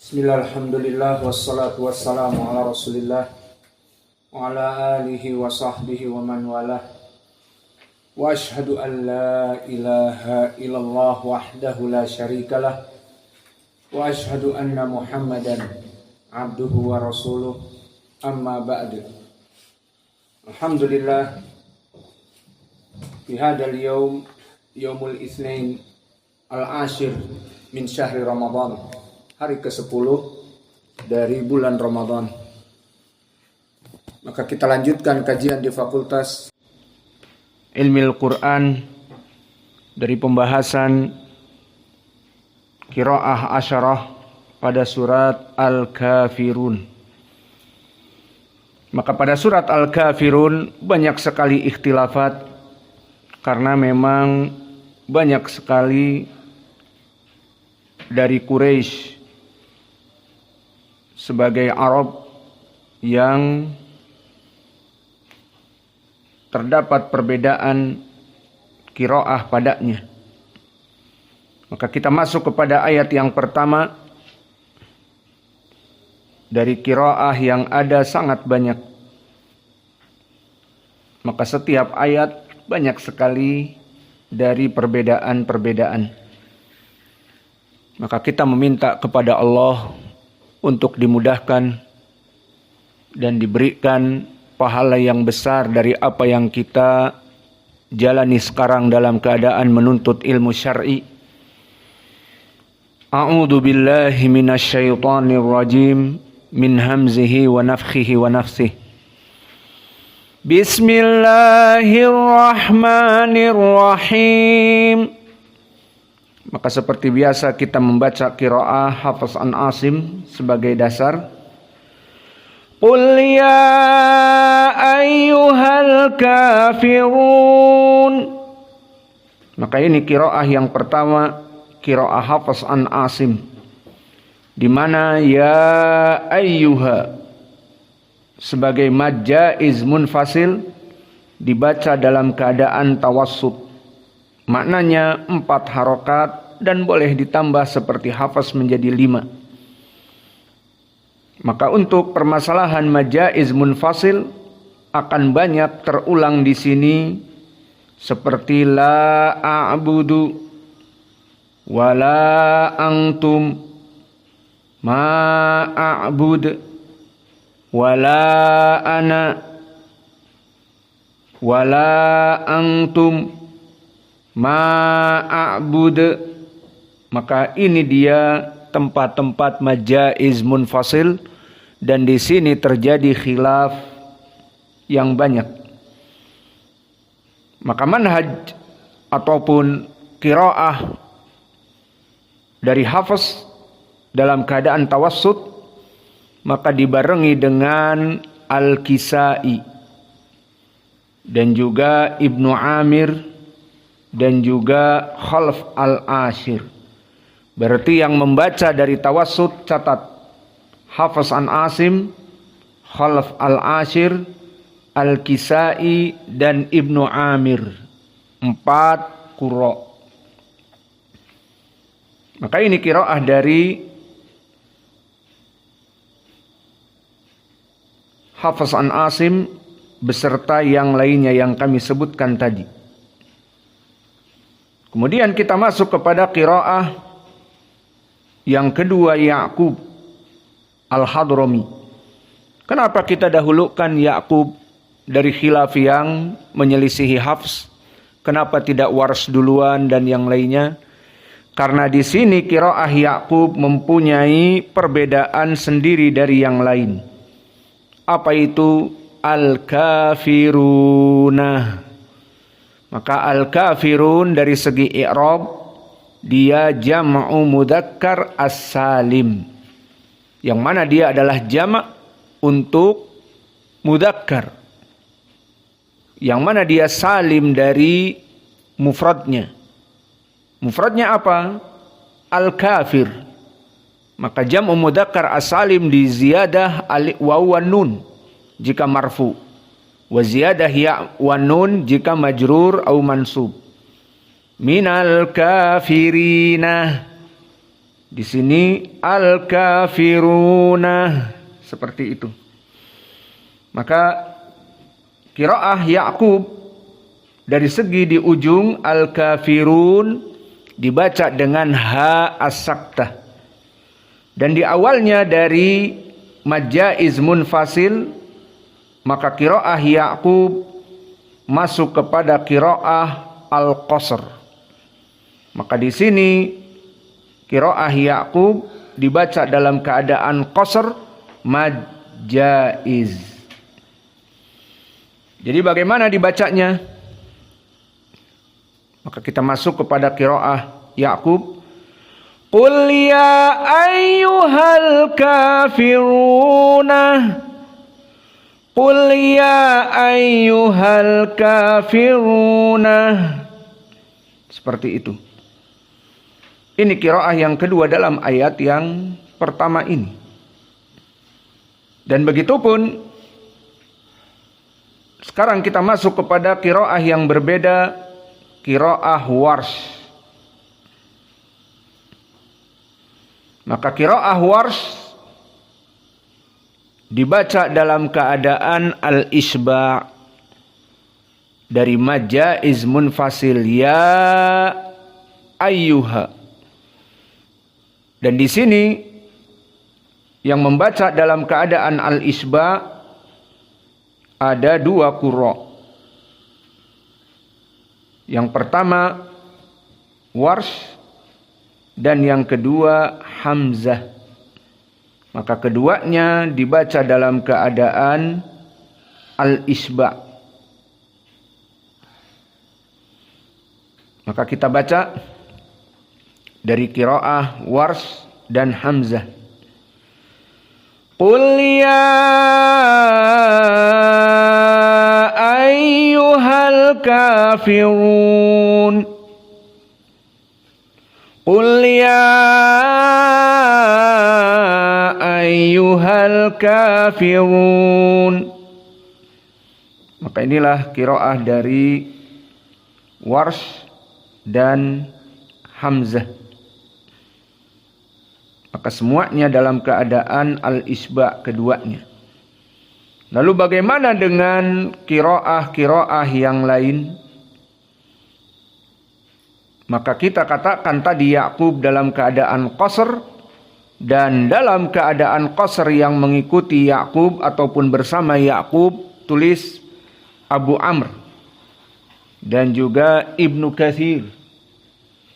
Bismillah, alhamdulillah, wassalatu wassalamu ala rasulillah wa ala alihi wa sahbihi wa man walah. Wa ashhadu an la ilaha illallah wahdahu la syarikalah wa ashhadu anna muhammadan abduhu wa rasuluh, amma ba'du. Alhamdulillah, fi hadal yawm, yawmul itsnain al-ashir min syahri Ramadan, hari ke-10 dari bulan Ramadan. Maka kita lanjutkan kajian di Fakultas Ilmu Quran dari pembahasan Qiraah Asyarah pada surat Al-Kafirun. Maka pada surat Al-Kafirun banyak sekali ikhtilafat karena memang banyak sekali dari Quraisy sebagai Arab yang terdapat perbedaan qiraah padanya. Maka kita masuk kepada ayat yang pertama dari qiraah yang ada sangat banyak. Maka setiap ayat banyak sekali dari perbedaan-perbedaan. Maka kita meminta kepada Allah untuk dimudahkan dan diberikan pahala yang besar dari apa yang kita jalani sekarang dalam keadaan menuntut ilmu syar'i. A'udzu billahi minasyaitonir rajim min hamzihi wa nafthihi wa nafsihi. Bismillahirrahmanirrahim. Maka seperti biasa kita membaca qiraah Hafs an Asim sebagai dasar. Qul ya ayyuhal kafirun. Maka ini qiraah yang pertama, qiraah Hafs an Asim, di mana ya ayyuha sebagai mad jaiz munfasil dibaca dalam keadaan tawassut. Maknanya 4 harokat dan boleh ditambah seperti Hafs menjadi 5. Maka untuk permasalahan mad jaiz munfasil akan banyak terulang di sini, seperti la a'budu wala antum ma a'bud wala ana wala antum ma'abud. Maka ini dia tempat-tempat mad jaiz munfasil, dan di sini terjadi khilaf yang banyak. Maka manhaj ataupun qiraah dari Hafs dalam keadaan tawassut maka dibarengi dengan Al-Kisai dan juga Ibnu Amir dan juga Khalaf al-Ashir. Berarti yang membaca dari tawassut catat Hafs an Asim, Khalaf al-Ashir, Al-Kisai dan Ibnu Amir. 4 qurra. Maka ini qiraah dari Hafs an Asim beserta yang lainnya yang kami sebutkan tadi. Kemudian kita masuk kepada qiraah yang kedua, Ya'qub al-Hadrami. Kenapa kita dahulukan Ya'qub dari khilaf yang menyelisihi Hafs? Kenapa tidak Wars duluan dan yang lainnya? Karena di sini qiraah Ya'qub mempunyai perbedaan sendiri dari yang lain. Apa itu? Al-Kafiruna. Maka al-kafirun dari segi i'rab dia jam'u mudzakkar as-salim, yang mana dia adalah jamak untuk mudzakkar, yang mana dia salim dari mufradnya. Mufradnya apa? Al-kafir. Maka jam'u mudzakkar as-salim di ziyadah alif waw wan nun jika marfu, wa ziyadah ya wan nun jika majrur au mansub. Minal kafirina Di sini al-kafiruna, seperti itu. Maka qiraah Ya'qub dari segi di ujung al-kafirun dibaca dengan ha as-saktah. Dan di awalnya dari mad jaiz munfasil, maka qiraah Ya'qub masuk kepada qiraah al-qasr. Maka di sini qiraah Ya'qub dibaca dalam keadaan qasr mad jaiz. Jadi bagaimana dibacanya? Maka kita masuk kepada qiraah Ya'qub. Qul ya ayyuhal kafiruna. Qul ya ayyuhal kafiruna. Seperti itu. Ini qiraah yang kedua dalam ayat yang pertama ini. Dan begitupun sekarang kita masuk kepada qiraah yang berbeda, qiraah Warsh. Maka qiraah Warsh dibaca dalam keadaan al-isba' dari mad jaiz munfasil ya ayyuha. Dan di sini yang membaca dalam keadaan al-isba' ada dua qurra. Yang pertama Warsh dan yang kedua Hamzah. Maka keduanya dibaca dalam keadaan al-isba'. Maka kita baca dari qiraah Warsh dan Hamzah. Qul ya ayyuhal kafirun. Qul ya ayyuhal kafirun. Maka inilah qiraah dari Warsh dan Hamzah. Maka semuanya dalam keadaan al-isba' keduanya. Lalu bagaimana dengan qiraah yang lain? Maka kita katakan tadi Ya'qub dalam keadaan qasr, dan dalam keadaan qasr yang mengikuti Ya'qub ataupun bersama Ya'qub tulis Abu Amr dan juga Ibnu Katsir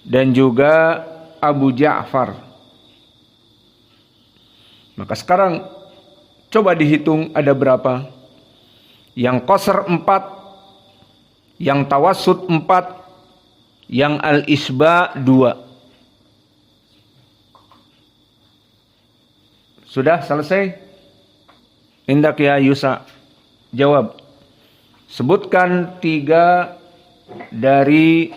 dan juga Abu Ja'far. Maka sekarang coba dihitung ada berapa? Yang qasr 4, yang tawassut 4, yang al-isba 2. Sudah selesai? Indak ya Yusa. Jawab. Sebutkan 3 dari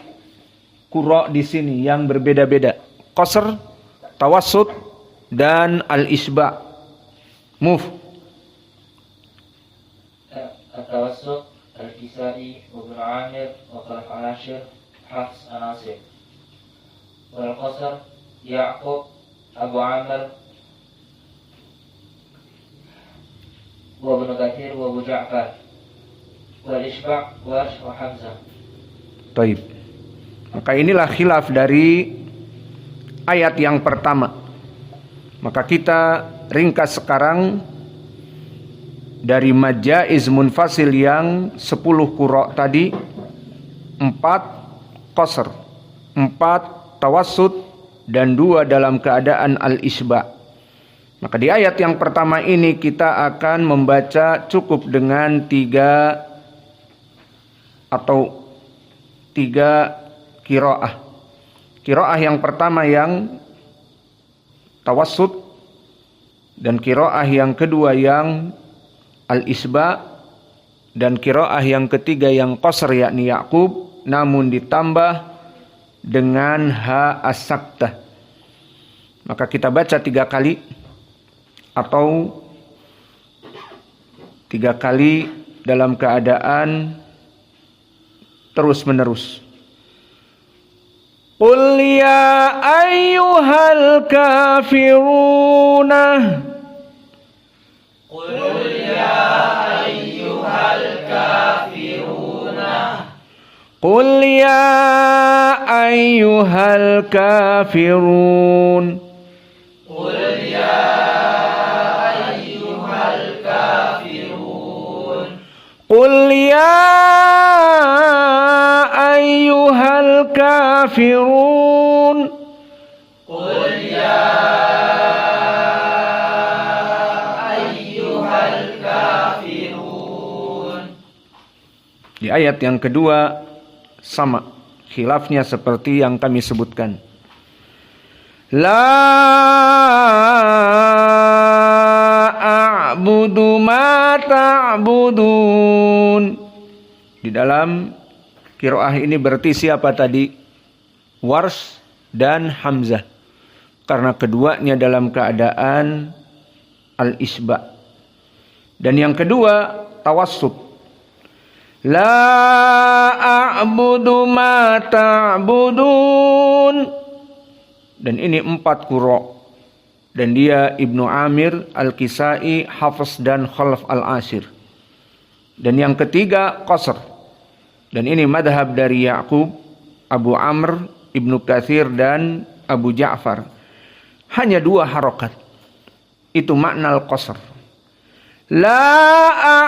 qurra di sini yang berbeda-beda. Qasr, tawassut, dan al-isba'. Move. At-tawassut, al-Kisai, Ibnu Amir, wa Khalaf al-Ashir, Hafs an-Nasir. Wal qasr, Ya'qub, Abu Amr, wa Ibnu Katsir, wa Abu Ja'far. Wal isba' Warsh wa Hamzah. Baik. Maka inilah khilaf dari ayat yang pertama. Maka kita ringkas sekarang dari mad jaiz munfasil yang 10 qurra tadi, 4 qasr, 4 tawassut, dan 2 dalam keadaan al-isba'. Maka di ayat yang pertama ini kita akan membaca cukup dengan 3 qiraah. Qiraah yang pertama yang tawassut, dan qiraah yang kedua yang al-isba', dan qiraah yang ketiga yang qasr yakni Ya'qub, namun ditambah dengan ha as-saktah. Maka kita baca 3 kali atau 3 kali dalam keadaan terus menerus. Qul ya ayyuhal ayyuhal kafiruna. Qul ya ayyuhal kafiruna. Qul ya ayyuhal kafirun. Qul ya ayyuhal kafirun. Qul ya ayyuhal kafirun. Qul ya ayyuhal kafirun. Di ayat yang kedua sama, khilafnya seperti yang kami sebutkan. La a'budu ma ta'budun. Di dalam qiraah ini berarti siapa tadi? Wars dan Hamzah. Karena keduanya dalam keadaan al-isba. Dan yang kedua tawassut. La a'budu ma ta'budun. Dan ini 4 qura. Dan dia Ibnu Amir, Al-Kisai, Hafs dan Khalaf Al-Ashir. Dan yang ketiga qasr. Dan ini madhab dari Ya'qub, Abu Amr, Ibnu Katsir dan Abu Ja'far. Hanya 2 harokat. Itu makna al-qasr. La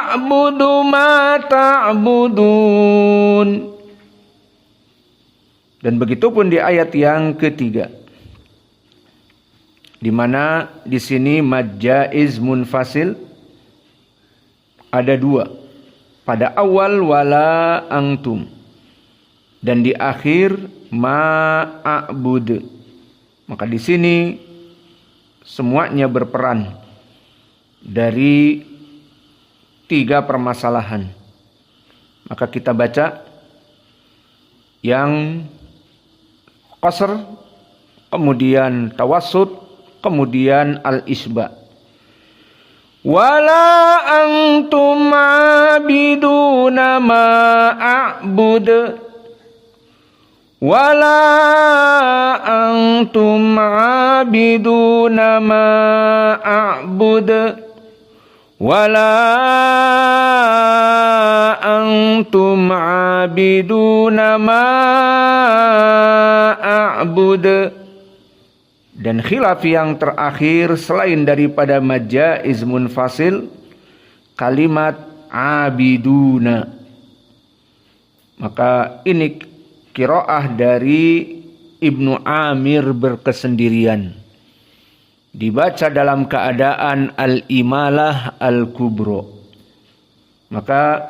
a'budu ma ta'budun. Dan begitupun di ayat yang ketiga. Di mana di sini mad jaiz munfasil ada 2. Pada awal wala antum. Dan di akhir ma'abud. Maka di sini semuanya berperan dari 3 permasalahan. Maka kita baca yang qasr, kemudian tawassut, kemudian al-isba. Wala antum abiduna ma a'bud. Wala antum abiduna ma a'bud. Wala antum abiduna ma a'bud. Dan khilaf yang terakhir selain daripada majaiz munfasil kalimat abiduna. Maka ini qiraah dari Ibnu Amir berkesendirian. Dibaca dalam keadaan al-imalah al-kubro. Maka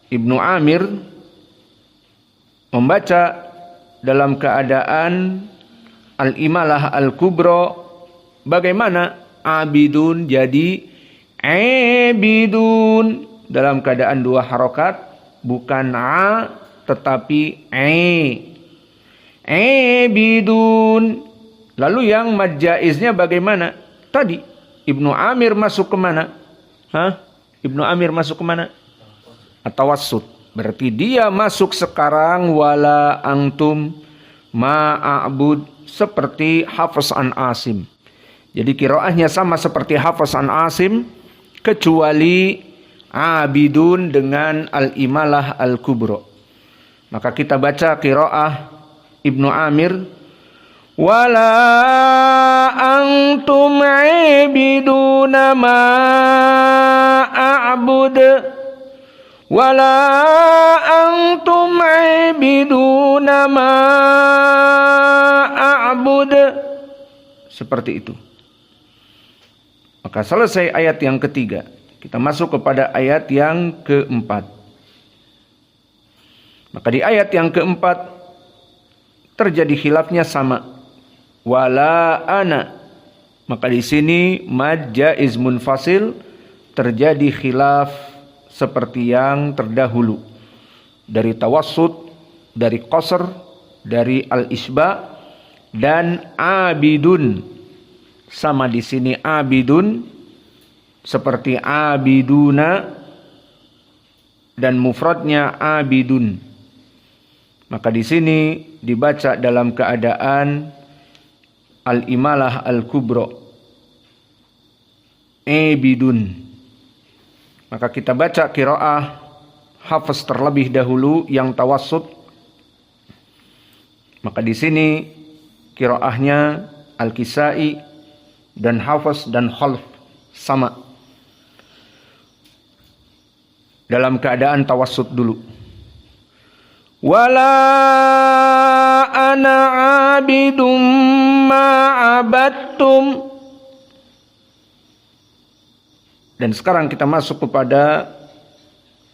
Ibnu Amir membaca dalam keadaan al-imalah al-kubro. Bagaimana? Abidun jadi abidun. Dalam keadaan 2 harokat. Bukan a tetapi abidun. Lalu yang mad jaiznya bagaimana? Tadi Ibnu Amir masuk ke mana? Ibnu Amir masuk ke mana? At-tawassut. Berarti dia masuk sekarang wala antum ma'abud seperti Hafs an Asim. Jadi qiraahnya sama seperti Hafs an Asim kecuali abidun dengan al-imalah al-kubro. Maka kita baca qiraah Ibnu Amir wala antum abiduna ma a'bud. Wala antum abiduna ma a'bud. Seperti itu. Maka selesai ayat yang ketiga. Kita masuk kepada ayat yang keempat. Maka di ayat yang keempat terjadi khilafnya sama. Wala ana. Maka di sini mad jaiz munfasil terjadi khilaf seperti yang terdahulu. Dari tawassut, dari qasr, dari al-isba dan abidun. Sama di sini abidun seperti abiduna dan mufradnya abidun. Maka di sini dibaca dalam keadaan Al-Imalah Al-Kubra Abidun. Maka kita baca qiraah Hafs terlebih dahulu yang tawassut. Maka di sini qiraahnya Al-Kisai dan Hafs dan Khalf sama dalam keadaan tawassut dulu. Wala ana abidum ma abattum. Dan sekarang kita masuk kepada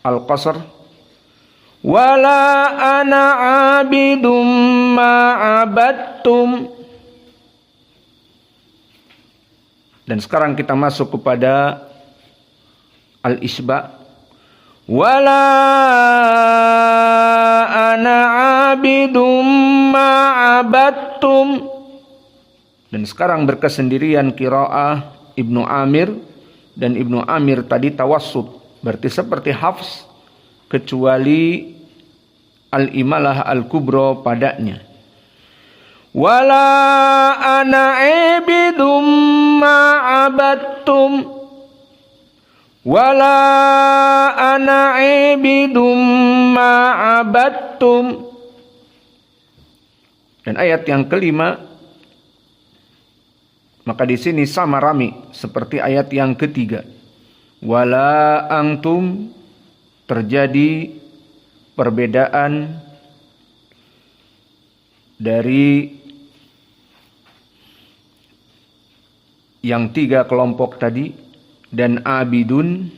Al-Qasr. Wala ana abidum ma abattum. Dan sekarang kita masuk kepada Al-Isba. Wala ana abidum ma abattum. Dan sekarang berkesendirian qiraah Ibnu Amir, dan Ibnu Amir tadi tawassut, berarti seperti Hafs kecuali Al-Imalah Al-Kubra padanya. Wala ana abidum ma abattum. Wala ana abidum ma abattum. Dan ayat yang kelima, maka di sini sama rami seperti ayat yang ketiga. Wala antum, terjadi perbedaan dari yang tiga kelompok tadi. Dan abidun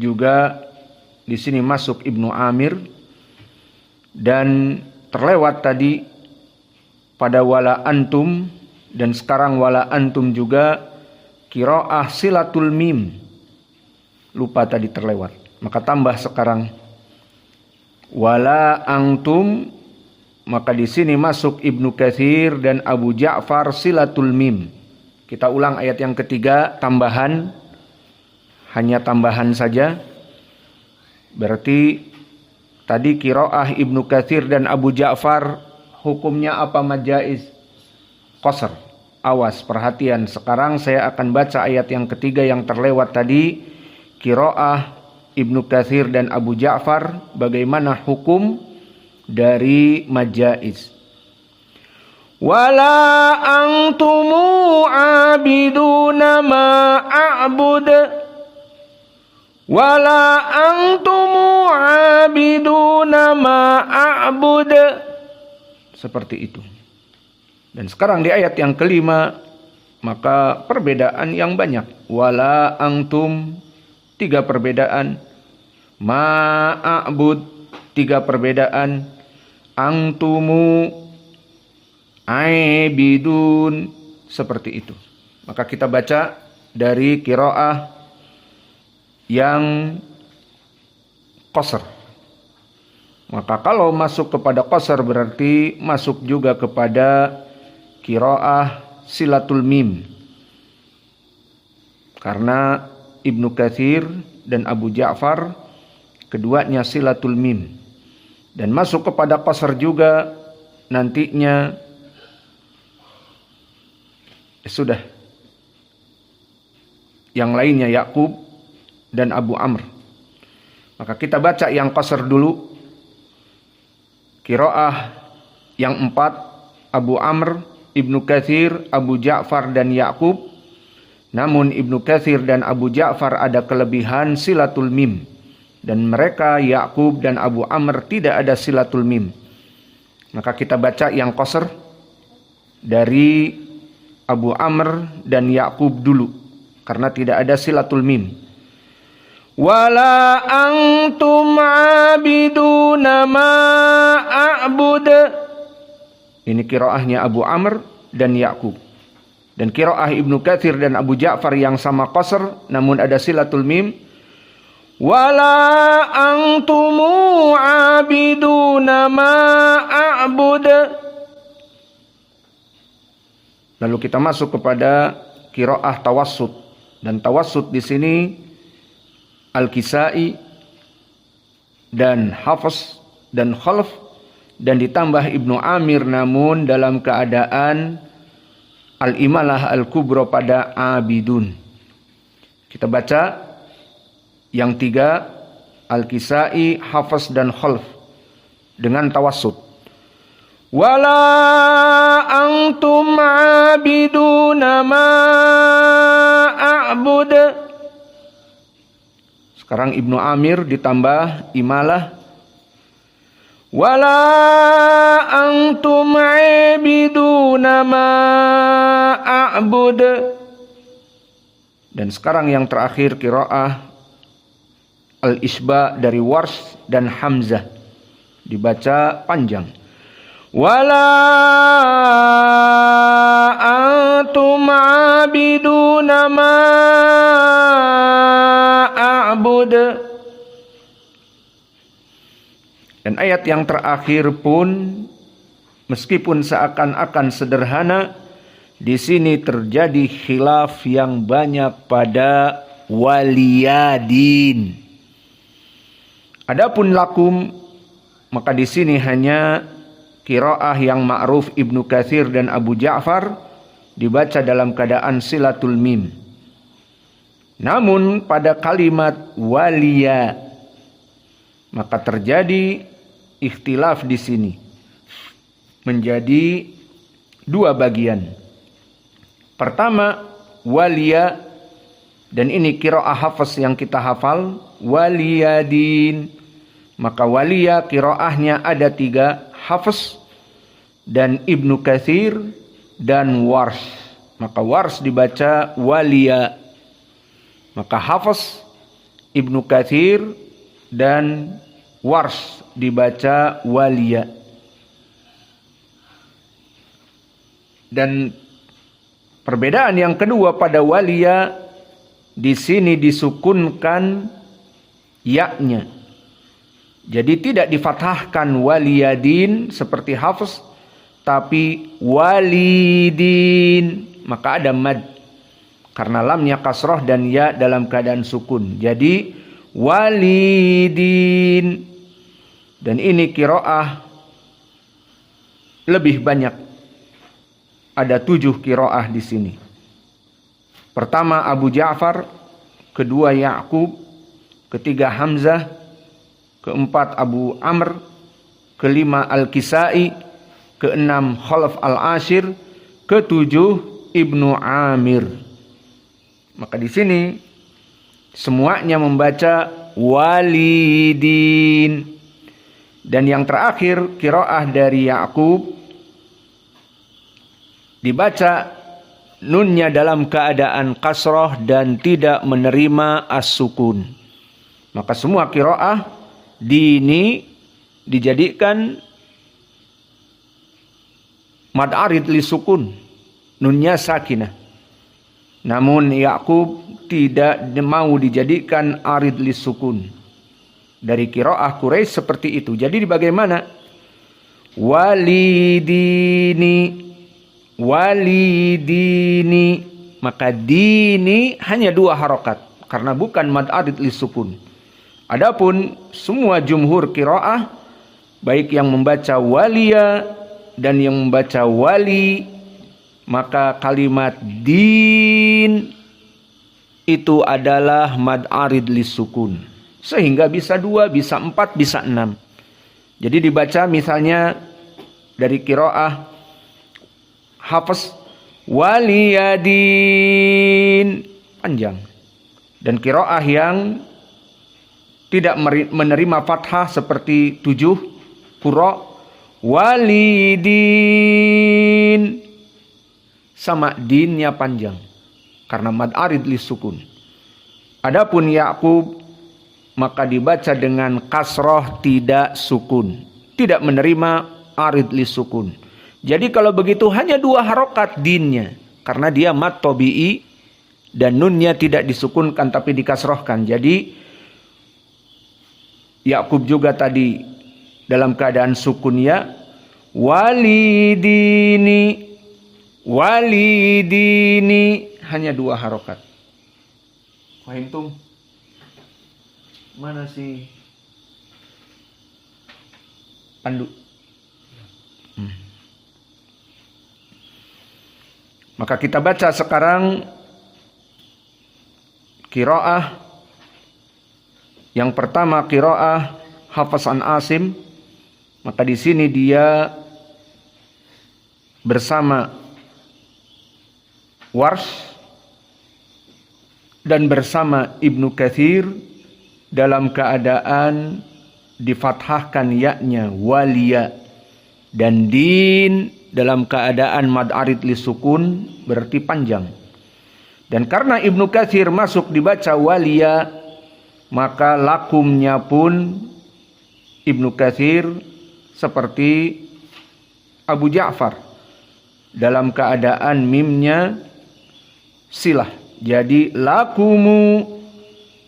juga di sini masuk Ibnu Amir, dan terlewat tadi pada wala antum, dan sekarang wala antum juga qiraah silatul mim, lupa tadi terlewat, maka tambah sekarang wala antum. Maka di sini masuk Ibnu Katsir dan Abu Ja'far silatul mim. Kita ulang ayat yang ketiga, tambahan, hanya tambahan saja. Berarti tadi qiraah Ibnu Katsir dan Abu Ja'far hukumnya apa majaiz? Qasr. Awas, perhatian. Sekarang saya akan baca ayat yang ketiga yang terlewat tadi, qiraah Ibnu Katsir dan Abu Ja'far, bagaimana hukum dari majaiz. Wala antumu abiduna ma a'bud. Wala antumu abiduna ma a'bud. Seperti itu. Dan sekarang di ayat yang kelima, maka perbedaan yang banyak. Wala antum, tiga perbedaan. Ma a'bud, tiga perbedaan. Antumu aibidun, seperti itu. Maka kita baca dari qiraah yang qasr. Maka kalau masuk kepada qasr berarti masuk juga kepada qiraah silatul mim. Karena Ibnu Katsir dan Abu Ja'far keduanya silatul mim. Dan masuk kepada qasr juga nantinya sudah yang lainnya Yakub dan Abu Amr. Maka kita baca yang qasr dulu. Qiraah yang empat, Abu Amr, Ibnu Katsir, Abu Ja'far dan Yakub. Namun Ibnu Katsir dan Abu Ja'far ada kelebihan silatul mim, dan mereka Yakub dan Abu Amr tidak ada silatul mim. Maka kita baca yang qasr dari Abu Amr dan Yakub dulu, karena tidak ada silatul mim. Wala antum abiduna ma a'bud. Ini qiraahnya Abu Amr dan Yakub. Dan qiraah Ibnu Katsir dan Abu Ja'far yang sama qasr namun ada silatul mim. Wala antumu abiduna ma a'bud. Lalu kita masuk kepada qiraah tawassut, dan tawassut di sini Al-Kisai dan Hafs dan Khalf, dan ditambah Ibnu Amir namun dalam keadaan Al-Imalah Al-Kubra pada Abidun. Kita baca yang 3, Al-Kisai, Hafs dan Khalf dengan tawassut. Wala antum abiduna ma a'bud. Sekarang Ibnu Amir ditambah Imalah. Wala antum abiduna ma a'bud. Dan sekarang yang terakhir qiraah Al-Isba dari Wars dan Hamzah dibaca panjang. Wala antum abiduna ma a'bud. Dan ayat yang terakhir pun meskipun seakan-akan sederhana, di sini terjadi khilaf yang banyak pada waliyadin. Adapun lakum, maka di sini hanya qiraah yang ma'ruf Ibnu Katsir dan Abu Ja'far dibaca dalam keadaan silatul mim. Namun pada kalimat waliya maka terjadi ikhtilaf di sini menjadi 2 bagian. Pertama, waliya, dan ini qiraah Hafs yang kita hafal, waliyadin. Maka waliya qiraahnya ada 3, Hafs dan Ibnu Katsir dan Wars. Maka Wars dibaca waliya. Maka Hafs, Ibnu Katsir dan Wars dibaca waliya. Dan perbedaan yang kedua pada waliya, di sini disukunkan ya-nya. Jadi tidak difathahkan waliyadin seperti Hafs, tapi walidin. Maka ada mad karena lamnya kasroh dan ya dalam keadaan sukun. Jadi walidin. Dan ini qiraah lebih banyak. Ada 7 qiraah di sini. Pertama Abu Ja'far, kedua Ya'qub, ketiga Hamzah, keempat Abu Amr, kelima Al-Kisai, keenam Khalaf Al-Ashir, ketujuh Ibnu Amir. Maka di sini semuanya membaca walidin. Dan yang terakhir qiraah dari Ya'qub dibaca nunnya dalam keadaan kasroh dan tidak menerima as-sukun. Maka semua qiraah dini dijadikan mad arid li sukun, nunnya sakinah. Namun Ya'qub tidak mau dijadikan arid li sukun. Dari qiraah Quraisy seperti itu. Jadi bagaimana? Walidini, maka dini hanya 2 harokat karena bukan mad arid li sukun. Adapun semua jumhur qiraah, baik yang membaca waliya dan yang membaca wali, maka kalimat din itu adalah mad arid li sukun, sehingga bisa 2, bisa 4, bisa 6. Jadi dibaca misalnya dari qiraah Hafs waliyadin panjang, dan qiraah yang tidak menerima fathah seperti 7 Qura walidin, sama dinnya panjang karena mad arid li sukun. Adapun Ya'qub maka dibaca dengan kasroh tidak sukun, tidak menerima arid li sukun. Jadi kalau begitu hanya 2 harokat dinnya, karena dia mad tabi'i dan nunnya tidak disukunkan tapi dikasrohkan. Jadi Ya'qub juga tadi dalam keadaan sukun ya, walidini hanya 2 harokat. Fahimtum? Mana si Pandu? Maka kita baca sekarang qiraah. Yang pertama qiraah Hafs an Asim. Maka di sini dia bersama Warsh dan bersama Ibnu Katsir dalam keadaan difathahkan ya-nya waliya, dan din dalam keadaan mad arid li sukun berarti panjang. Dan karena Ibnu Katsir masuk dibaca waliya, maka lakumnya pun Ibnu Katsir seperti Abu Ja'far dalam keadaan mimnya silah. Jadi lakumu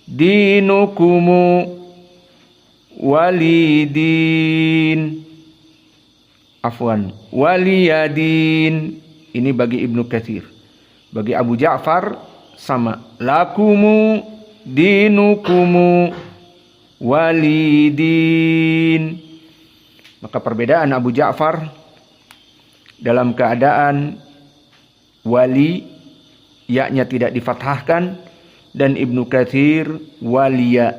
dinukumu walidin, afwan, waliyadin. Ini bagi Ibnu Katsir. Bagi Abu Ja'far sama, lakumu dinukumu walidin. Maka perbedaan Abu Ja'far dalam keadaan wali, ya-nya tidak difathahkan, dan Ibnu Katsir waliya.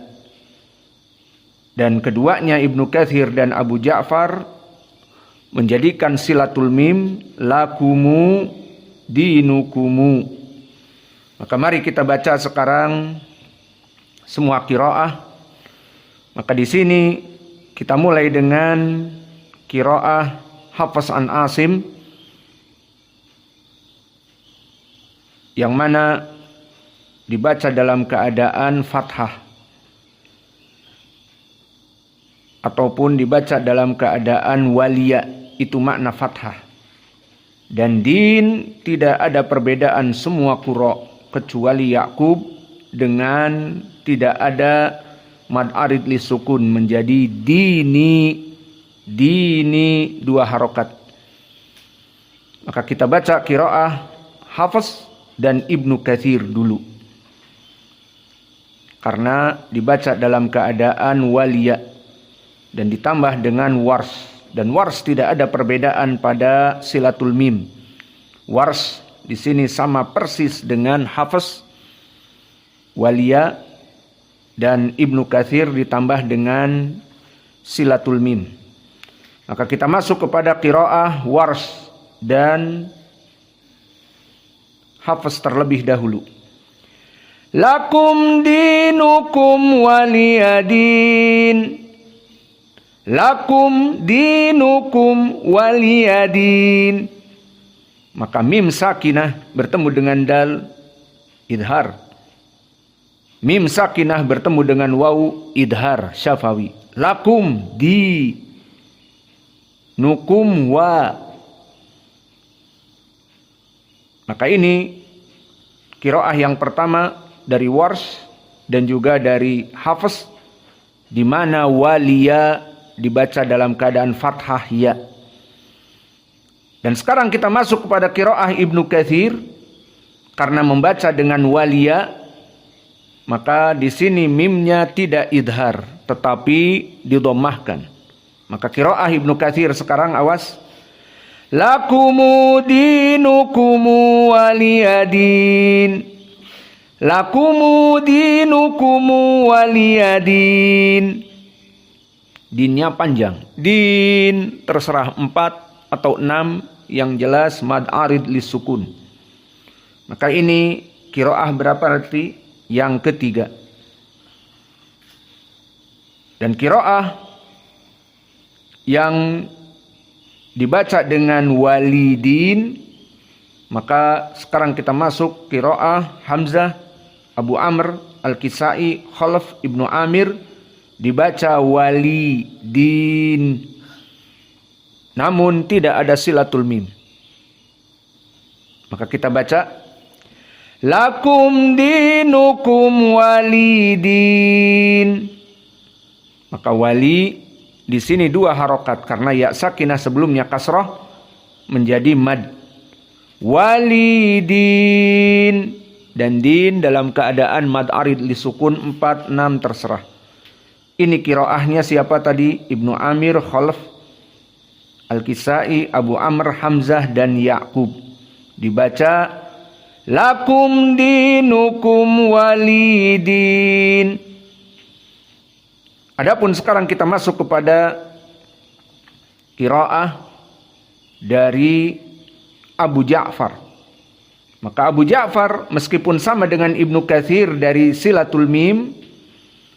Dan keduanya Ibnu Katsir dan Abu Ja'far menjadikan silatul mim lakumu dinukumu. Maka mari kita baca sekarang semua qiraah. Maka di sini kita mulai dengan qiraah Hafs an Asim, yang mana dibaca dalam keadaan fathah ataupun dibaca dalam keadaan waliya, itu makna fathah. Dan din tidak ada perbedaan semua qura kecuali Ya'qub dengan tidak ada mad arid li sukun menjadi dini, dini dua harokat. Maka kita baca qiraah Hafs dan Ibnu Katsir dulu, karena dibaca dalam keadaan waliya dan ditambah dengan Warsh. Dan Warsh tidak ada perbedaan pada silatul mim. Warsh di sini sama persis dengan Hafs waliya, dan Ibnu Katsir ditambah dengan silatul mim. Maka kita masuk kepada qiraah Warsh dan Hafs terlebih dahulu. Lakum dinukum waliyadin. Lakum dinukum waliyadin. Maka mim sakinah bertemu dengan dal idhar. Mim sakinah bertemu dengan waw idhar syafawi. Lakum di nukum wa. Maka ini qiraah yang pertama dari Warsh dan juga dari Hafs, di mana waliya dibaca dalam keadaan fathah ya. Dan sekarang kita masuk kepada qiraah Ibnu Katsir, karena membaca dengan waliya, maka di sini mimnya tidak idhar tetapi didomahkan. Maka qiraah Ibnu Katsir sekarang awas. Lakumu dinukumu waliyadin. Lakumu dinukumu waliyadin. Dinnya panjang. Din terserah 4 atau 6, yang jelas mad arid li sukun. Maka ini qiraah berapa berarti? Yang ketiga. Dan qiraah yang dibaca dengan walidin, maka sekarang kita masuk qiraah Hamzah, Abu Amr, Al-Kisai, Khalaf, Ibnu Amir, dibaca walidin, namun tidak ada silatul mim. Maka kita baca lakum dinukum walidin. Maka wali di sini 2 harokat, karena ya sakinah sebelumnya kasrah menjadi mad. Walidin, dan din dalam keadaan mad arid li sukun 4, 6 terserah. Ini qiraahnya siapa tadi? Ibnu Amir, Khalaf, Al-Kisai, Abu Amr, Hamzah dan Ya'qub. dibaca lakum dinukum walidin. Adapun sekarang kita masuk kepada qiraah dari Abu Ja'far. Maka Abu Ja'far meskipun sama dengan Ibnu Katsir dari Silatul Mim,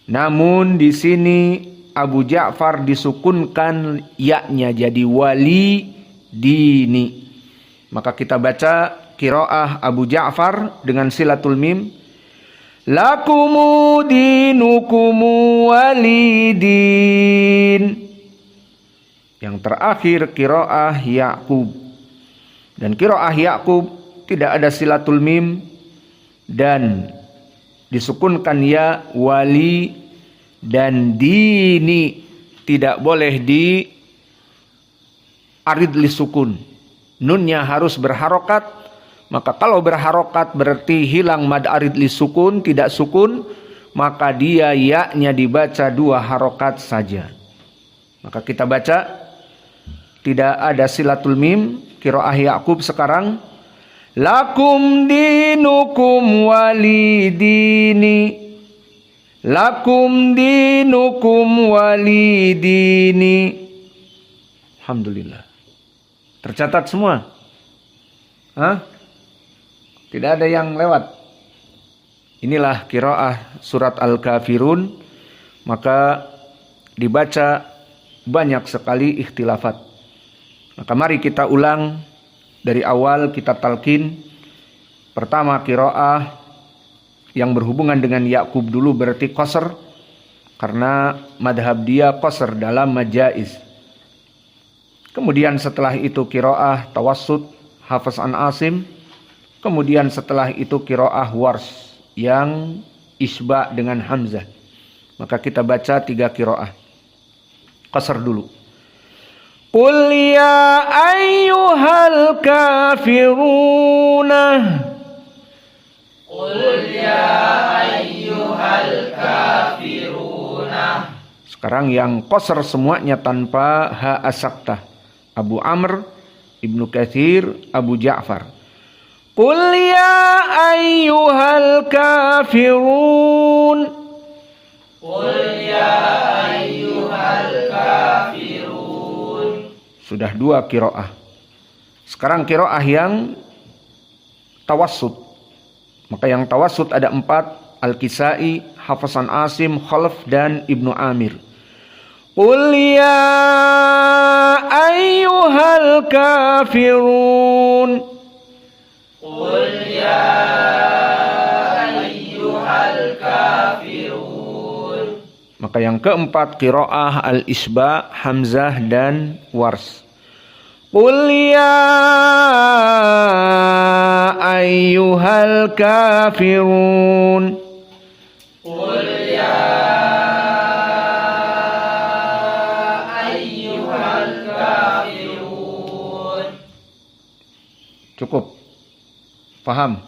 namun di sini Abu Ja'far disukunkan ya-nya jadi wali dini. Maka kita baca qiraah Abu Ja'far dengan Silatul Mim. Lakumu dinukumu walidin. Yang terakhir qiraah Ya'qub. Dan qiraah Ya'qub tidak ada Silatul Mim dan disukunkan ya, wali dan dini. Tidak boleh di arid li sukun. Nunnya harus berharokat. Maka kalau berharokat berarti hilang mad arid li sukun, tidak sukun, maka dia ya-nya dibaca 2 harokat saja. Maka kita baca tidak ada Silatul Mim, qiraah Ya'qub sekarang. Lakum dinukum walidini. Lakum dinukum walidini. Alhamdulillah. Tercatat semua? Hah? Tidak ada yang lewat. Inilah qiraah surat Al-Kafirun. Maka dibaca banyak sekali ikhtilafat. Maka mari kita ulang dari awal, kita talqin. Pertama qiraah yang berhubungan dengan Ya'qub dulu berarti qasr, karena madhab dia qasr dalam majaiz. Kemudian setelah itu qiraah tawassut Hafiz an Asim. Kemudian setelah itu qiraah Wars yang isba dengan Hamzah. Maka kita baca 3 qiraah. Qasr dulu. Qul ya ayyuhal kafiruna. Qul ya ayyuhal kafiruna. Sekarang yang qasr semuanya tanpa ha asaktah. Abu Amr, Ibnu Katsir, Abu Ja'far. Qul ya ayyuhal kafirun. Qul ya ayyuhal kafirun. Sudah 2 qiraah. Sekarang qiraah yang tawassut. Maka yang tawassut ada 4. Al-Kisai, Hafiz an Asim, Khalaf dan Ibnu Amir. Qul ya ayyuhal kafirun. Qul ya ayyuhal kafirun. Maka yang keempat qiraah al-isba, Hamzah dan Wars. Qul ya ayyuhal kafirun. Qul ya ayyuhal kafirun. Cukup. Paham?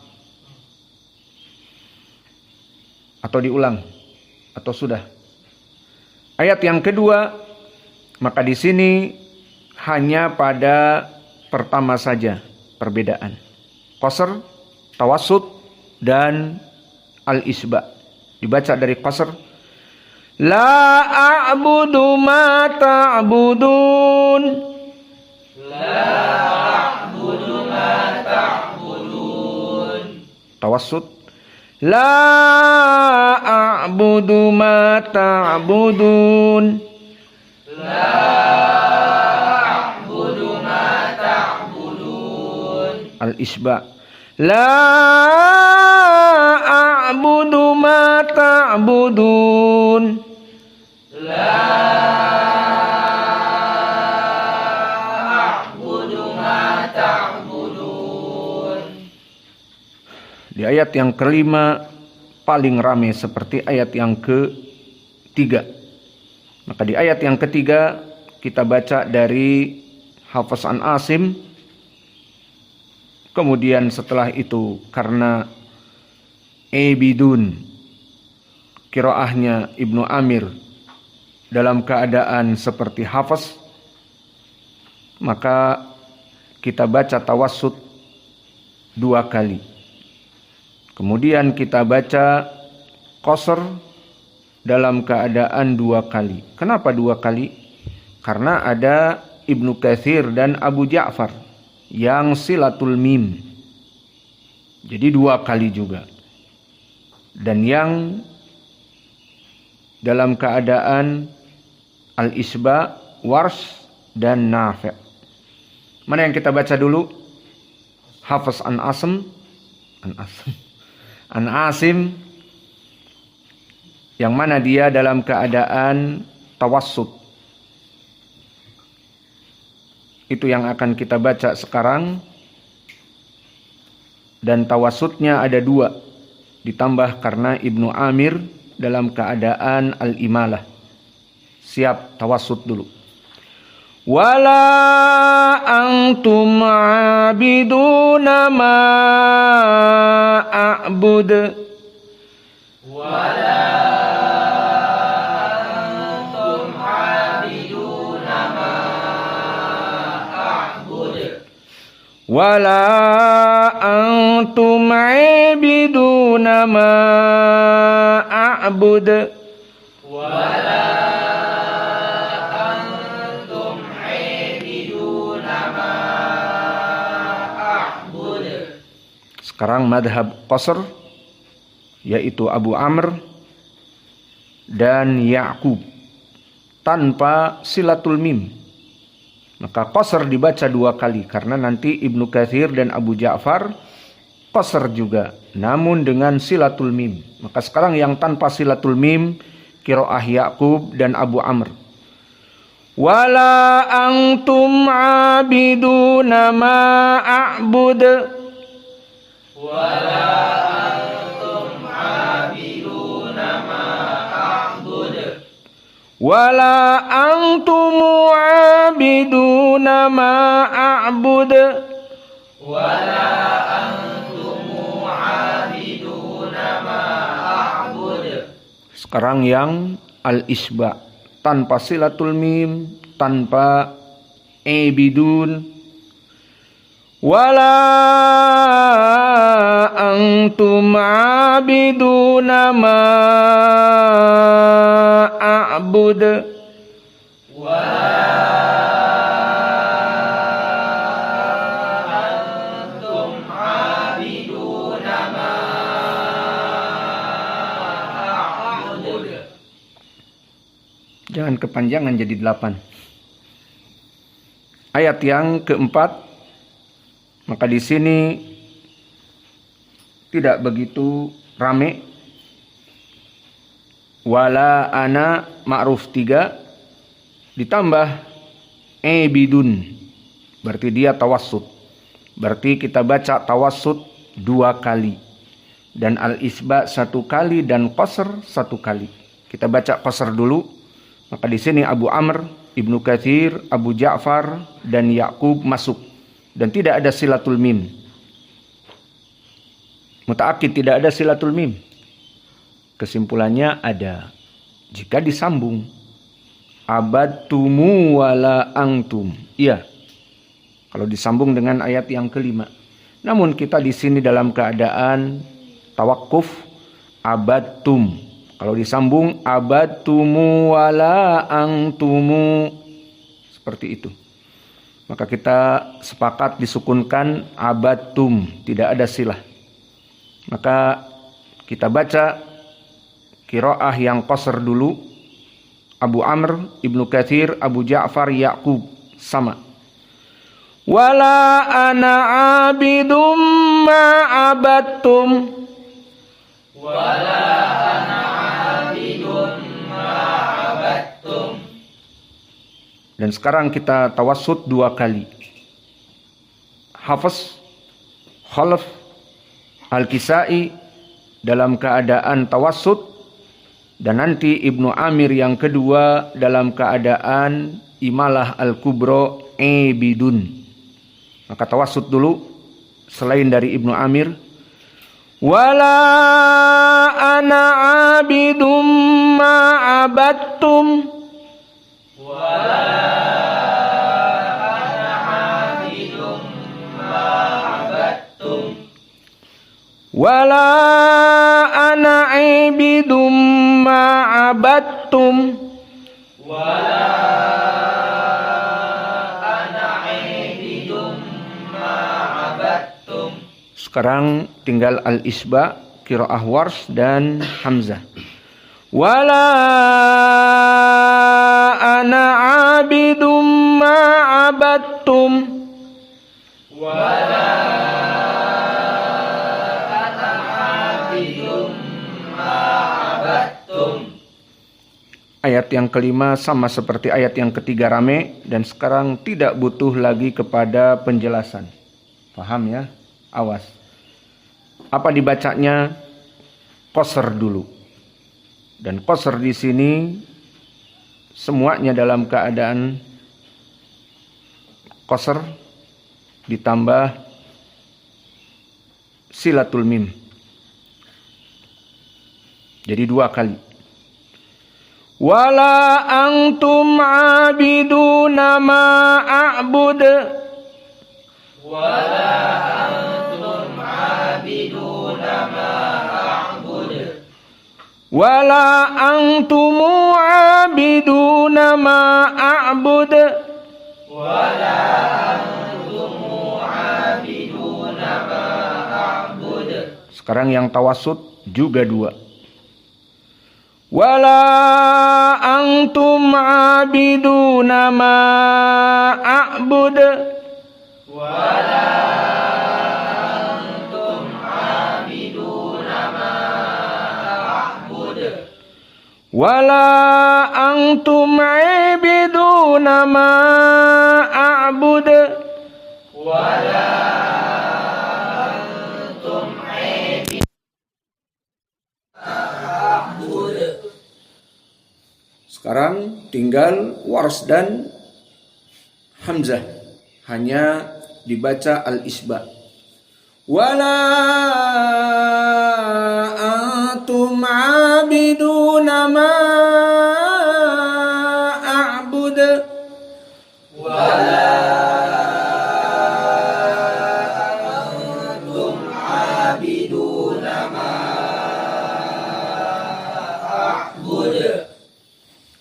Atau diulang? Atau sudah? Ayat yang kedua, maka di sini hanya pada pertama saja perbedaan. Qasr, tawassut, dan al-isba. Dibaca dari qasr. La a'budu ma ta'budun. La a'budu ma ta'budun. Tawassut. La a'budu ma ta'budun. La a'budu ma ta'budun. Al-isba. La a'budu ma ta'budun. La a'budu ma ta'budun. Di ayat yang kelima paling ramai seperti ayat yang ketiga. Maka di ayat yang ketiga kita baca dari Hafiz an Asim. Kemudian setelah itu karena Ebidun qiraahnya Ibnu Amir dalam keadaan seperti Hafiz, maka kita baca tawassut 2 kali. Kemudian kita baca qasr dalam keadaan 2 kali. Kenapa 2 kali? Karena ada Ibnu Katsir dan Abu Ja'far yang silatul mim. Jadi 2 kali juga. Dan yang dalam keadaan al-isba, Wars dan Nafi'. Mana yang kita baca dulu? Hafs an Asim, yang mana dia dalam keadaan tawassut. Itu yang akan kita baca sekarang. Dan tawassutnya ada 2, ditambah karena Ibnu Amir dalam keadaan al-imalah. Siap tawassut dulu. Wala antum abiduna ma a'bud. Wala antum abiduna ma a'bud. Wala antum abiduna ma a'bud. Wala antum abiduna ma a'bud. Sekarang madhab qasr, yaitu Abu Amr dan Ya'qub, tanpa silatul mim. Maka qasr dibaca 2 kali, karena nanti Ibnu Katsir dan Abu Ja'far qasr juga, namun dengan silatul mim. Maka sekarang yang tanpa silatul mim, qiraah Ya'qub dan Abu Amr. Wala antum abiduna ma a'bud. Wala antum abiduna ma a'bud. Wala antum abiduna ma a'bud. Wala antum abiduna ma a'bud. Sekarang yang al-isba, tanpa silatul mim, tanpa ebidun. Wala antum abiduna ma a'bud. Wala antum abiduna ma a'bud. Jangan kepanjangan jadi 8. Ayat yang keempat, maka di sini tidak begitu rame. Wala ana ma'ruf 3 ditambah ebidun, berarti dia tawassut. Berarti kita baca tawassut 2 kali, dan al-isba 1 kali, dan qasr 1 kali. Kita baca qasr dulu. Maka di sini Abu Amr, Ibnu Katsir, Abu Ja'far dan Ya'qub masuk, dan tidak ada silatul mim. Muta'akkid tidak ada silatul mim. Kesimpulannya ada jika disambung. Abadtumu wala antum. Iya. Kalau disambung dengan ayat yang kelima. Namun kita di sini dalam keadaan tawakuf, abadtum. Kalau disambung abadtumu wala antumu, seperti itu. Maka kita sepakat disukunkan abadtum, tidak ada silah. Maka kita baca qiraah yang qasr dulu. Abu Amr, Ibnu Katsir, Abu Ja'far, Ya'qub sama. Wala ana abidum ma abadtum. Wala ana abidum ma abadtum. Dan sekarang kita tawassut 2 kali. Hafs, Khalaf, Al-Kisai dalam keadaan tawassut, dan nanti Ibnu Amir yang kedua dalam keadaan imalah al-kubro ebidun. Maka tawassut dulu selain dari Ibnu Amir. Wala ana abidum ma abadtum. Wala ana abidum ma abadtum. Wala ana abidum ma abadtum. Wala ana abidum ma abadtum. Sekarang tinggal al-isba, qiraah Warsh dan Hamzah. Wala ana abidum ma abadtum. Wala ana abidum ma abadtum. Ayat yang kelima sama seperti ayat yang ketiga rame dan sekarang tidak butuh lagi kepada penjelasan. Paham ya? Awas. Apa dibacanya? Qasr dulu. Dan qasr di sini semuanya dalam keadaan qasr ditambah silatul mim. Jadi 2 kali. Wala antum abiduna ma a'bud. Wala antum abiduna ma a'bud. Wala antum abiduna ma a'bud. Wala antum abiduna ma a'bud. Sekarang yang tawassut juga 2. Wala antum abiduna ma a'bud. Wala antum abiduna ma a'bud. Wala antum abiduna ma a'bud. Wala antum abiduna a'bud. Sekarang tinggal Warsh dan Hamzah. Hanya dibaca al-isba. Wala antum abiduna ma a'bud. Wala antum abiduna ma a'bud.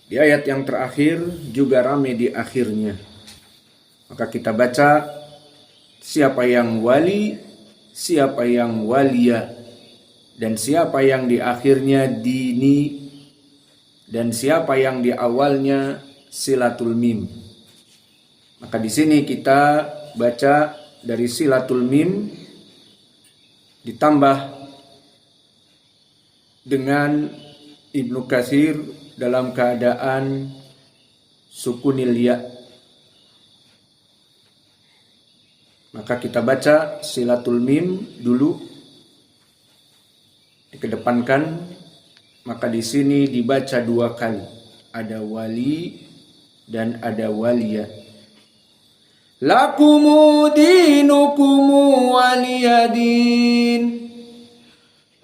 Di ayat yang terakhir juga rame di akhirnya. Maka kita baca siapa yang wali, siapa yang walia, dan siapa yang di akhirnya dini, dan siapa yang di awalnya silatul mim. Maka di sini kita baca dari silatul mim ditambah dengan Ibnu Katsir dalam keadaan sukunil ya. Maka kita baca silatul mim dulu dikedepankan. Maka di sini dibaca 2 kali. Ada wali dan ada walia. Lakumu dinukumu waliyadin.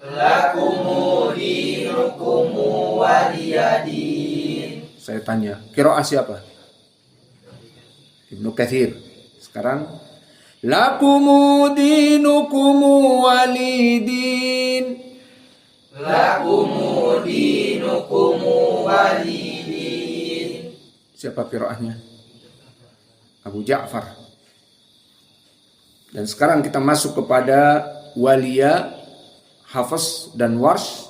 Lakumu dinukumu waliyadin. Saya tanya, qiraah siapa? Ibnu Katsir. Sekarang lakumu dinukumu walidin. Lakumu dinukumu walidin. Siapa qiraahnya? Abu Ja'far. Dan sekarang kita masuk kepada walia, Hafs dan Warsh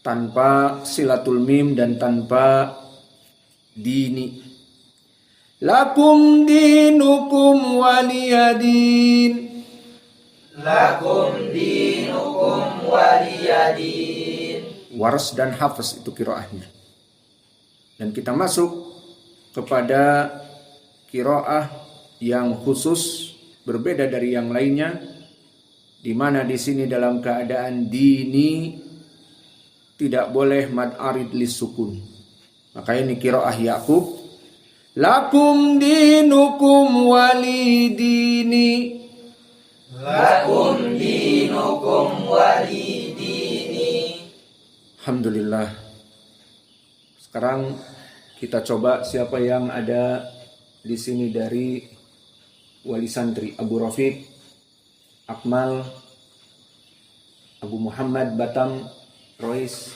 tanpa silatul mim dan tanpa dini. Lakum dinukum waliyadin. Lakum dinukum waliyadin. Warsh dan Hafs itu qiraahnya. Dan kita masuk kepada qiraah yang khusus berbeda dari yang lainnya, di mana di sini dalam keadaan dini tidak boleh mad arid lis sukun. Maka ini qiraah Yaqub. Lakum dinukum walidini. Lakum dinukum walidini. Alhamdulillah. Sekarang kita coba siapa yang ada di sini dari wali santri. Abu Rafiq, Akmal, Abu Muhammad Batam, Rois,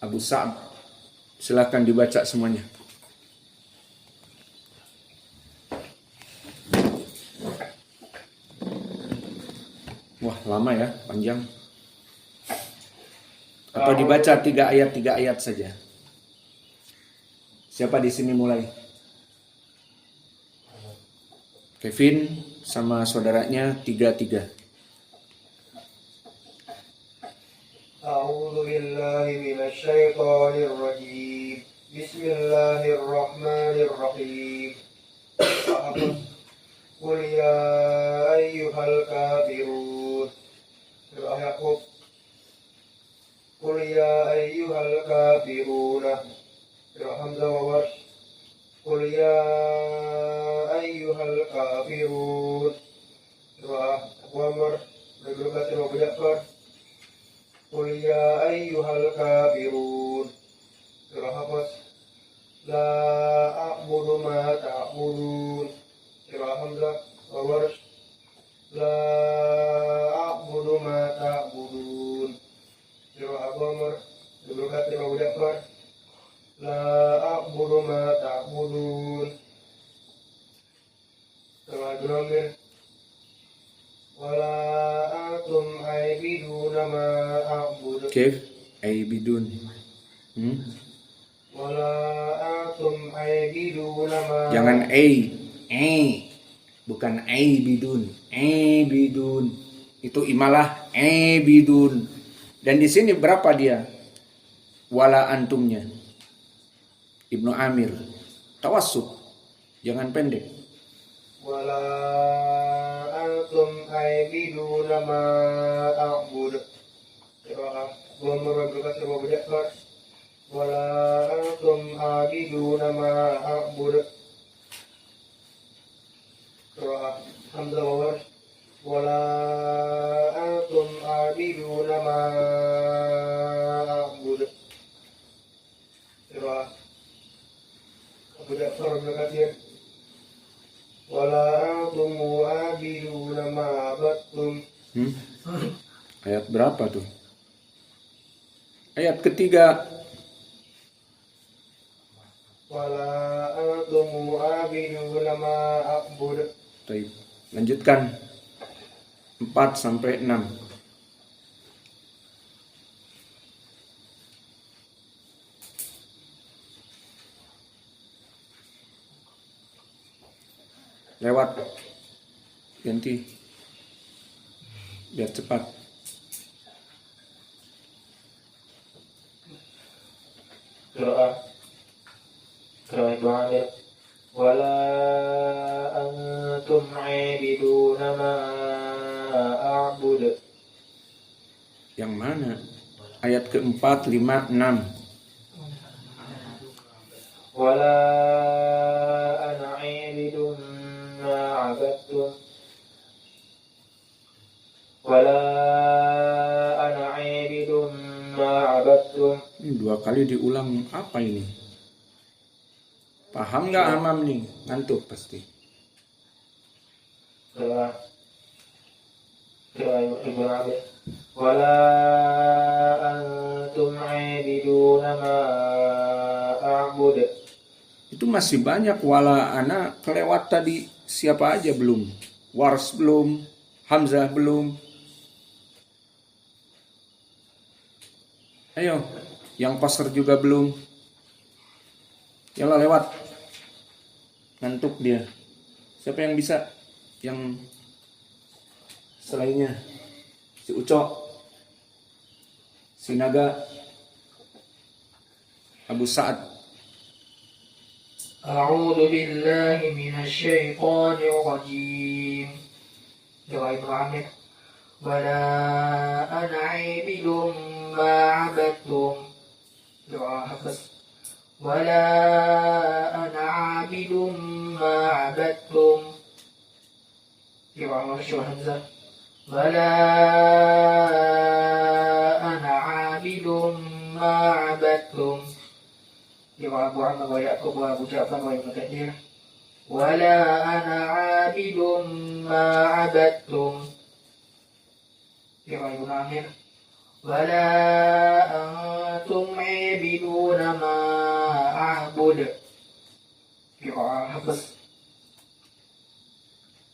Abu Sa'ad. Silakan dibaca semuanya. Wah, lama ya, panjang. Atau dibaca 3 ayat saja. Siapa di sini mulai? Kevin sama saudaranya 3. أعوذ بالله من الشيطان الرجيم بسم الله الرحمن الرحيم قل يا أيها الكافرون يعقوب قل يا أيها الكافرون حمزة وورش قل يا أيها الكافرون وعمر بن كثير وابو جعفر قل يا أيها الكافرون حفص لا أعبد ما تعبدون حمزة وورش لا أعبد ما تعبدون أبو عمر بن كثير وابو جعفر لا أعبد ما تعبدون ولا أنتم عابدون ما أعبد Kif, Aibidun. ولا أنتم عابدون ما Jangan bukan Aibidun. Aibidun. Itu imalah Aibidun. Dan di sini berapa dia? Wala antumnya. Ibnu Amir. Tawassut. Jangan pendek. ولا أنتم عابدون ما أعبد ومر بكسر وابو جعفر ولا أنتم عابدون ما أعبد حمزة وورش ولا أنتم عابدون ما أعبد أبو جعفر بن كثير ولا أنتم عابدون ما عبدتم. Ayat berapa tuh? Ayat ketiga. ولا أنتم عابدون ما أعبد. Baik. Lanjutkan. 4 sampai 6. Lewat. Ganti. Biar cepat. Qira'ah Ibnu Amir wala antum 'abiduna ma a'bud. Yang mana? Ayat keempat, 5, 6. Wala ana 'abidun ma 'abadtum. Wala ana 'abidun ma 'abadtum. Ini 2 kali diulang. Apa ini? Paham nggak Amam nih? Ngantuk pasti. Ibnu Amir wala antum 'abiduna ma a'bud. Itu masih banyak wala ana kelewat tadi. Siapa aja belum? Wars belum, Hamzah belum. Ayo, yang qasr juga belum. Yalah lewat. Ngantuk dia. Siapa yang bisa? Yang selainnya. Si Ucok, si Naga, Abu Sa'ad. A'udzu billahi minasyaitonir rajim. Doa Ibnu Amir. Wala ana 'abidun ma 'abadtum. Doa Hafiz. Wala ana 'abidun ma 'abadtum. Doa Warsh Hamzah. Wala ana 'abidun ma 'abadtum. Doa Abu Amr wa Ya'qub wa Abu Ja'far wa Ibnu Katsir. Wala ana عابد ما عبدتم قراءة ابن عامر ولا أنتم عابدون ما أعبد قراءة حفص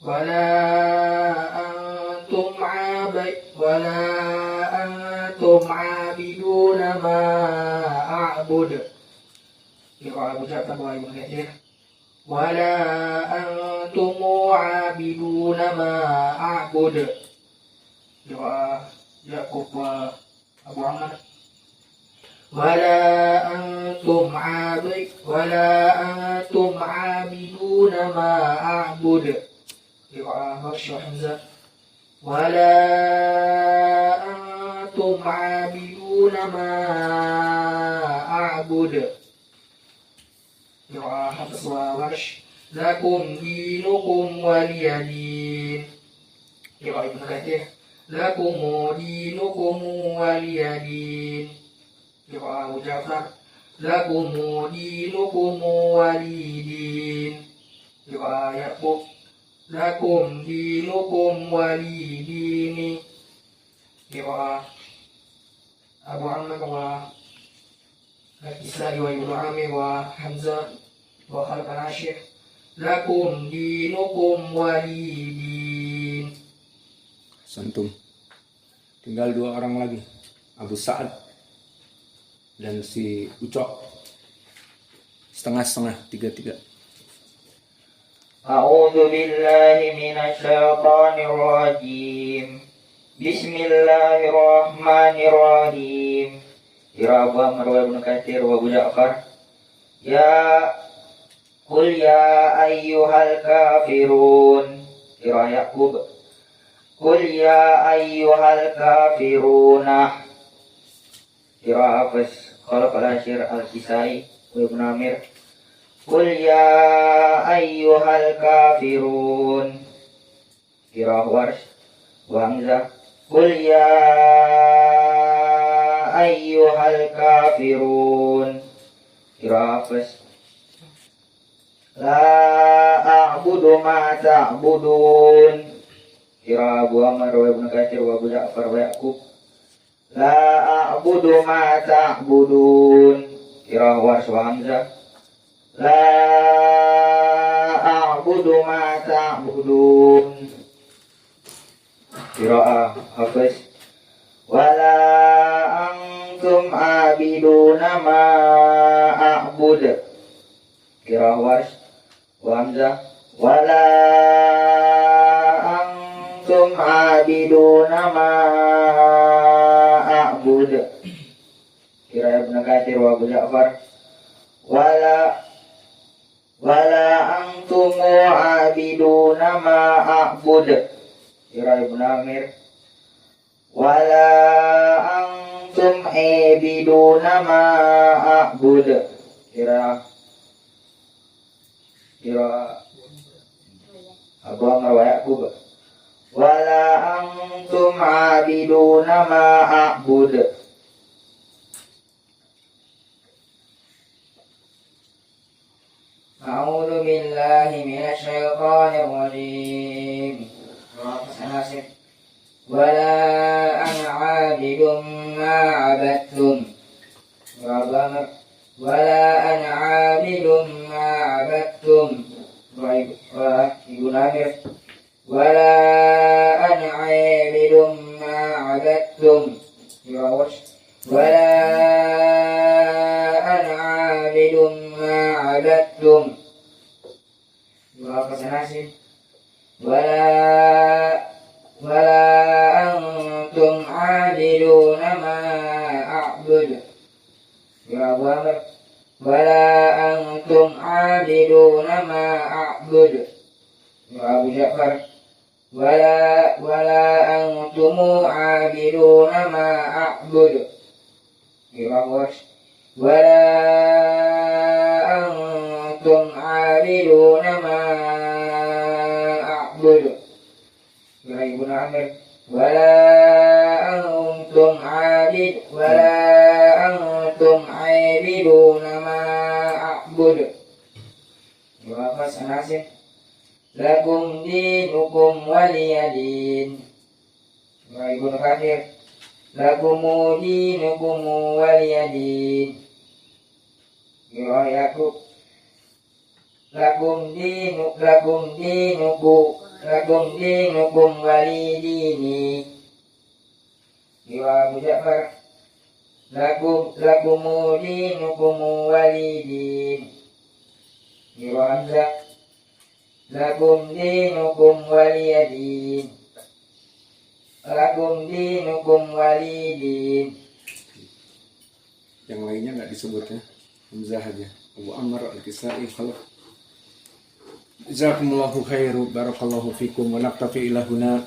ولا أنتم عابدون ما أعبد قراءة أبو جعفر وابن كثير ولا أنتم عابدون ما أعبد قراءة يعقوب وأبو عمرو ولا أنتم عابدون ما أعبد قراءة ورش وحمزة ولا أنتم عابدون ما أعبد قراءة حفص وورش لكم دينكم ولي دين قراءة ابن كثير لكم دينكم ولي دين قراءة أبو جعفر لكم دينكم ولي دين قراءة يعقوب لكم دينكم ولي دين قراءة أبو عمرو والكسائي وابن عامر وحمزة وخلف العاشر لكم دينكم ولي دين. Santum. Tinggal 2 orang lagi, Abu Sa'ad dan si Ucok. Setengah-setengah, 3-3. A'udzu billahi minasyaitonir rajim. Bismillahirrahmanirrahim. Qira'a Abu Amr wa Ibnu Katsir wa Abu Ja'far. Qul ya ayyuhal kafirun. Qira'a Yaqub. Qul ya ayyuhal kafiruna. Qira'a Hafs, Khalaf al-Ashir al-Kisai wa Ibnu Amir. Qul ya ayyuhal kafirun. Qira'a Warsh wa Hamzah. Qul ya ayyuhal kafirun. Qira'a Hafs. La a'budu ma ta'budun. Qira'a Abu Amr wa Ibnu Katsir wa Abu Ja'far wa Ya'qub. La a'budu ma ta'budun. Qira'a Warsh wa Hamzah. La a'budu ma ta'budun. Qira'a Hafiz. Wala antum abiduna ma a'bud. Qira'a Warsh wa Hamzah. Wala antum abiduna ma a'bud. Qira'a Ibnu Katsir wa Abu Ja'far. Wala antum abiduna ma a'bud. Qira'a Ibnu Amir. Wala antum abiduna ma a'bud. Qira'a Abu Amr wa Ya'qub. Wala antum abiduna ma a'bud. A'udzu billahi minasyaitonir rajim. Wala ana 'abidun ma 'abadtum. Wala ana 'abidun ma 'abadtum. Ibnu Amir. Wala ana 'abidun ma 'abadtum. Wala ana 'abidun ma 'abadtum. Wala antum 'abiduna ma a'bud. Abu Amr. Wala antum 'abiduna ma a'bud. Abu Ja'far. Wala antum 'abiduna ma a'bud. Wala antum 'abiduna ma a'bud. Ibnu Amir. Wala antum 'abiduna ma a'bud. Nasib. Lakum dinukum waliyadin. Ibnu Katsir. Lakum dinukum waliyadin. Yaqub. Lakum dinukum walidini. Abu Ja'far. Lakum dinukum walidin. Hamzah. Lakum dinukum waliyadin. Lakum dinukum walidin. Yang lainnya nggak disebut ya, Hamzah aja. Abu Amr Al-Kisai Khalaf. Jazakumullahu khairu, barakallahu fikum, wa naktafi ila huna.